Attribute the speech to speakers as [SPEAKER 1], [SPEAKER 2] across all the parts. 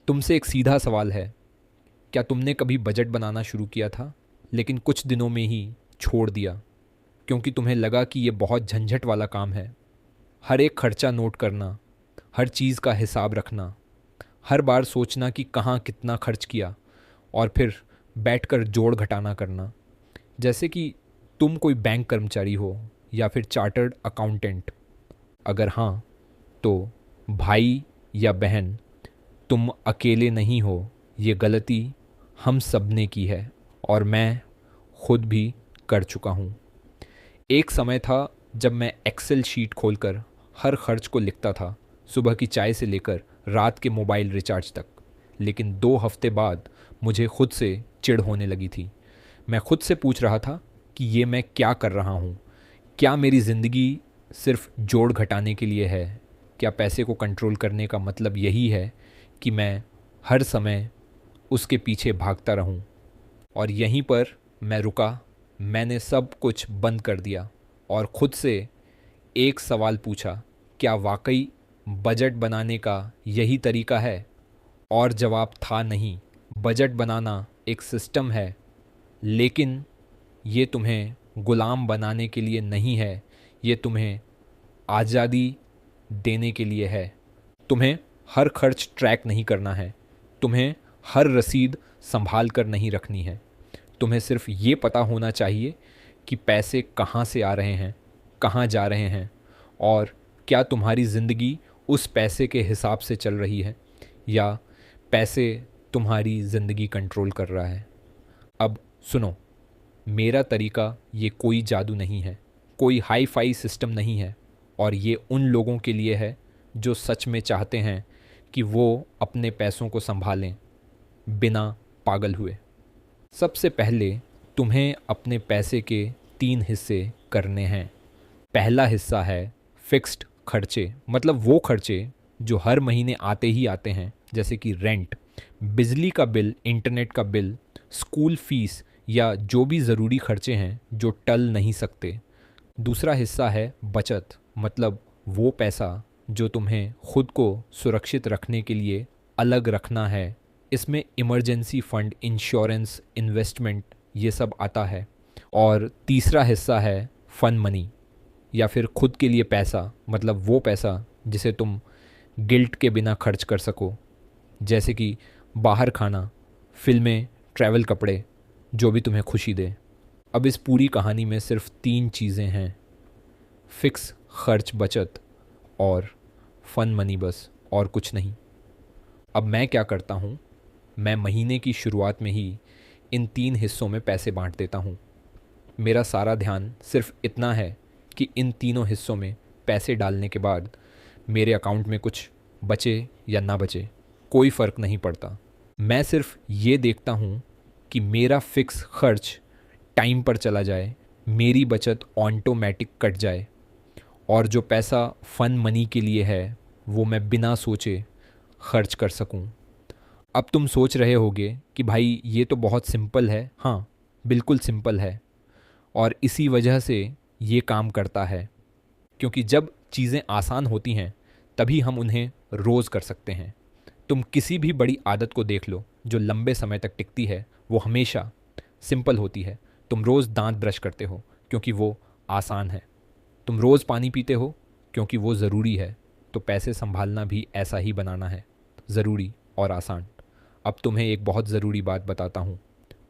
[SPEAKER 1] तुमसे एक सीधा सवाल है। क्या तुमने कभी बजट बनाना शुरू किया था लेकिन कुछ दिनों में ही छोड़ दिया क्योंकि तुम्हें लगा कि ये बहुत झंझट वाला काम है? हर एक खर्चा नोट करना, हर चीज़ का हिसाब रखना, हर बार सोचना कि कहाँ कितना खर्च किया और फिर बैठकर जोड़ घटाना करना। जैसे कि तुम कोई बैंक कर्मचारी हो या फिर चार्टर्ड अकाउंटेंट। अगर हाँ, तो भाई या बहन, तुम अकेले नहीं हो। ये गलती हम सब ने की है और मैं खुद भी कर चुका हूँ। एक समय था जब मैं एक्सेल शीट खोलकर हर खर्च को लिखता था, सुबह की चाय से लेकर रात के मोबाइल रिचार्ज तक। लेकिन 2 हफ्ते बाद मुझे खुद से चिढ़ होने लगी थी। मैं खुद से पूछ रहा था कि ये मैं क्या कर रहा हूँ? क्या मेरी ज़िंदगी सिर्फ जोड़ घटाने के लिए है? क्या पैसे को कंट्रोल करने का मतलब यही है कि मैं हर समय उसके पीछे भागता रहूं? और यहीं पर मैं रुका। मैंने सब कुछ बंद कर दिया और खुद से एक सवाल पूछा, क्या वाकई बजट बनाने का यही तरीका है? और जवाब था नहीं। बजट बनाना एक सिस्टम है, लेकिन ये तुम्हें गुलाम बनाने के लिए नहीं है। ये तुम्हें आज़ादी देने के लिए है। तुम्हें हर खर्च ट्रैक नहीं करना है। तुम्हें हर रसीद संभाल कर नहीं रखनी है। तुम्हें सिर्फ ये पता होना चाहिए कि पैसे कहाँ से आ रहे हैं, कहाँ जा रहे हैं, और क्या तुम्हारी ज़िंदगी उस पैसे के हिसाब से चल रही है या पैसे तुम्हारी ज़िंदगी कंट्रोल कर रहा है। अब सुनो, मेरा तरीका ये कोई जादू नहीं है, कोई हाई फाई सिस्टम नहीं है, और ये उन लोगों के लिए है जो सच में चाहते हैं कि वो अपने पैसों को संभालें बिना पागल हुए। सबसे पहले तुम्हें अपने पैसे के 3 हिस्से करने हैं। पहला हिस्सा है फिक्स्ड खर्चे, मतलब वो खर्चे जो हर महीने आते ही आते हैं, जैसे कि रेंट, बिजली का बिल, इंटरनेट का बिल, स्कूल फीस या जो भी ज़रूरी खर्चे हैं जो टल नहीं सकते। दूसरा हिस्सा है बचत, मतलब वो पैसा जो तुम्हें खुद को सुरक्षित रखने के लिए अलग रखना है। इसमें इमरजेंसी फंड, इंश्योरेंस, इन्वेस्टमेंट, ये सब आता है। और तीसरा हिस्सा है फन मनी, या फिर खुद के लिए पैसा, मतलब वो पैसा जिसे तुम गिल्ट के बिना खर्च कर सको, जैसे कि बाहर खाना, फिल्में, ट्रैवल, कपड़े, जो भी तुम्हें खुशी दे। अब इस पूरी कहानी में सिर्फ 3 चीज़ें हैं: फिक्स खर्च, बचत और फन मनी, बस और कुछ नहीं। अब मैं क्या करता हूँ, मैं महीने की शुरुआत में ही इन 3 हिस्सों में पैसे बांट देता हूँ। मेरा सारा ध्यान सिर्फ इतना है कि इन तीनों हिस्सों में पैसे डालने के बाद मेरे अकाउंट में कुछ बचे या ना बचे, कोई फ़र्क नहीं पड़ता। मैं सिर्फ ये देखता हूँ कि मेरा फिक्स खर्च टाइम पर चला जाए, मेरी बचत ऑटोमेटिक कट जाए, और जो पैसा फ़न मनी के लिए है वो मैं बिना सोचे खर्च कर सकूं। अब तुम सोच रहे होगे कि भाई ये तो बहुत सिंपल है। हाँ, बिल्कुल सिंपल है, और इसी वजह से ये काम करता है, क्योंकि जब चीज़ें आसान होती हैं तभी हम उन्हें रोज़ कर सकते हैं। तुम किसी भी बड़ी आदत को देख लो जो लंबे समय तक टिकती है, वो हमेशा सिंपल होती है। तुम रोज़ दांत ब्रश करते हो क्योंकि वो आसान है। तुम रोज़ पानी पीते हो क्योंकि वो ज़रूरी है। तो पैसे संभालना भी ऐसा ही बनाना है, ज़रूरी और आसान। अब तुम्हें एक बहुत ज़रूरी बात बताता हूँ।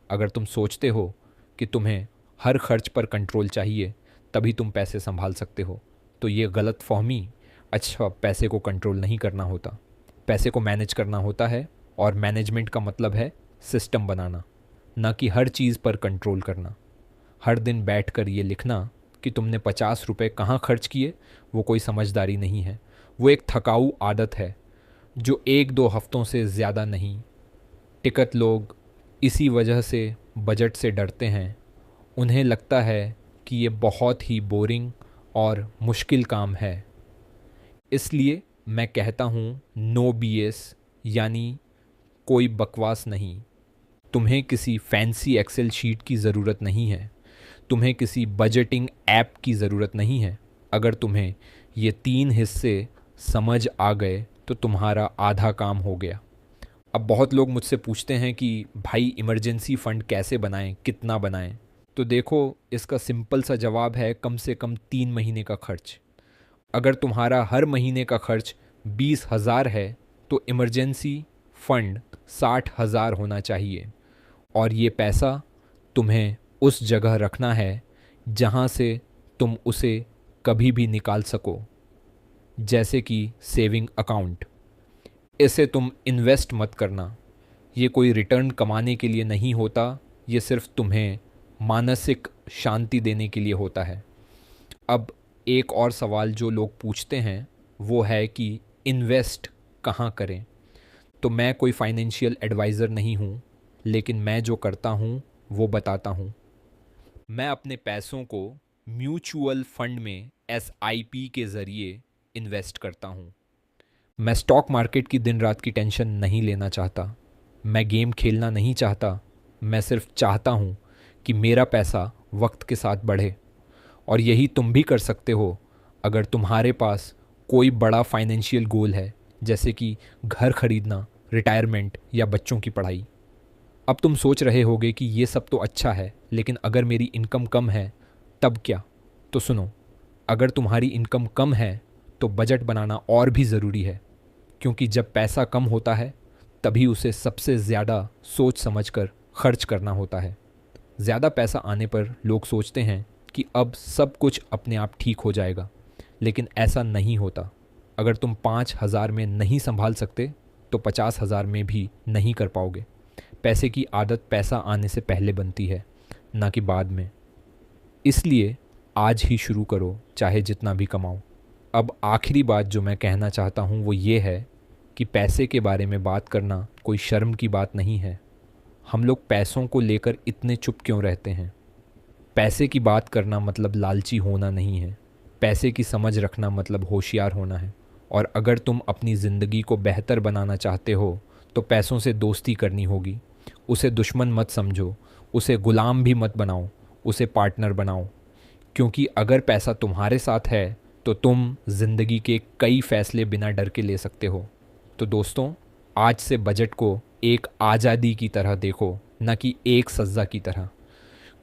[SPEAKER 1] अगर तुम सोचते हो कि तुम्हें हर खर्च पर कंट्रोल चाहिए तभी तुम पैसे संभाल सकते हो, तो ये गलत फहमी। अच्छा, पैसे को कंट्रोल नहीं करना होता, पैसे को मैनेज करना होता है, और मैनेजमेंट का मतलब है सिस्टम बनाना, ना कि हर चीज़ पर कंट्रोल करना। हर दिन बैठकर ये लिखना कि तुमने 50 रुपये कहाँ खर्च किए, वो कोई समझदारी नहीं है। वो एक थकाऊ आदत है जो 1-2 हफ्तों से ज़्यादा नहीं टिकत। लोग इसी वजह से बजट से डरते हैं। उन्हें लगता है कि ये बहुत ही बोरिंग और मुश्किल काम है। इसलिए मैं कहता हूँ, नो बीएस, यानी कोई बकवास नहीं। तुम्हें किसी फैंसी एक्सेल शीट की ज़रूरत नहीं है। तुम्हें किसी बजटिंग ऐप की ज़रूरत नहीं है। अगर तुम्हें ये 3 हिस्से समझ आ गए तो तुम्हारा आधा काम हो गया। अब बहुत लोग मुझसे पूछते हैं कि भाई इमरजेंसी फ़ंड कैसे बनाएं, कितना बनाएं। तो देखो, इसका सिंपल सा जवाब है कम से कम 3 महीने का खर्च। अगर तुम्हारा हर महीने का खर्च 20,000 है तो इमरजेंसी फ़ंड 60,000 होना चाहिए। और ये पैसा तुम्हें उस जगह रखना है जहाँ से तुम उसे कभी भी निकाल सको, जैसे कि सेविंग अकाउंट। इसे तुम इन्वेस्ट मत करना, ये कोई रिटर्न कमाने के लिए नहीं होता, ये सिर्फ तुम्हें मानसिक शांति देने के लिए होता है। अब एक और सवाल जो लोग पूछते हैं वो है कि इन्वेस्ट कहाँ करें। तो मैं कोई फाइनेंशियल एडवाइज़र नहीं हूँ, लेकिन मैं जो करता हूँ वो बताता हूँ। मैं अपने पैसों को म्यूचुअल फंड में SIP के ज़रिए इन्वेस्ट करता हूँ। मैं स्टॉक मार्केट की दिन रात की टेंशन नहीं लेना चाहता, मैं गेम खेलना नहीं चाहता। मैं सिर्फ चाहता हूँ कि मेरा पैसा वक्त के साथ बढ़े। और यही तुम भी कर सकते हो अगर तुम्हारे पास कोई बड़ा फाइनेंशियल गोल है, जैसे कि घर खरीदना, रिटायरमेंट या बच्चों की पढ़ाई। अब तुम सोच रहे होगे कि ये सब तो अच्छा है, लेकिन अगर मेरी इनकम कम है तब क्या? तो सुनो, अगर तुम्हारी इनकम कम है तो बजट बनाना और भी ज़रूरी है, क्योंकि जब पैसा कम होता है तभी उसे सबसे ज़्यादा सोच समझकर खर्च करना होता है। ज़्यादा पैसा आने पर लोग सोचते हैं कि अब सब कुछ अपने आप ठीक हो जाएगा, लेकिन ऐसा नहीं होता। अगर तुम 5,000 में नहीं संभाल सकते तो 50,000 में भी नहीं कर पाओगे। पैसे की आदत पैसा आने से पहले बनती है, ना कि बाद में। इसलिए आज ही शुरू करो, चाहे जितना भी कमाओ। अब आखिरी बात जो मैं कहना चाहता हूँ वो ये है कि पैसे के बारे में बात करना कोई शर्म की बात नहीं है। हम लोग पैसों को लेकर इतने चुप क्यों रहते हैं? पैसे की बात करना मतलब लालची होना नहीं है। पैसे की समझ रखना मतलब होशियार होना है। और अगर तुम अपनी ज़िंदगी को बेहतर बनाना चाहते हो तो पैसों से दोस्ती करनी होगी। उसे दुश्मन मत समझो, उसे गुलाम भी मत बनाओ, उसे पार्टनर बनाओ। क्योंकि अगर पैसा तुम्हारे साथ है तो तुम ज़िंदगी के कई फैसले बिना डर के ले सकते हो। तो दोस्तों, आज से बजट को एक आज़ादी की तरह देखो, न कि एक सज़ा की तरह।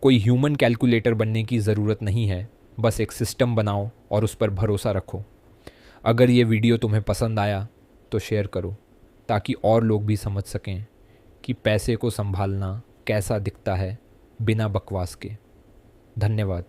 [SPEAKER 1] कोई ह्यूमन कैलकुलेटर बनने की ज़रूरत नहीं है, बस एक सिस्टम बनाओ और उस पर भरोसा रखो। अगर ये वीडियो तुम्हें पसंद आया तो शेयर करो, ताकि और लोग भी समझ सकें कि पैसे को संभालना कैसा दिखता है बिना बकवास के। धन्यवाद।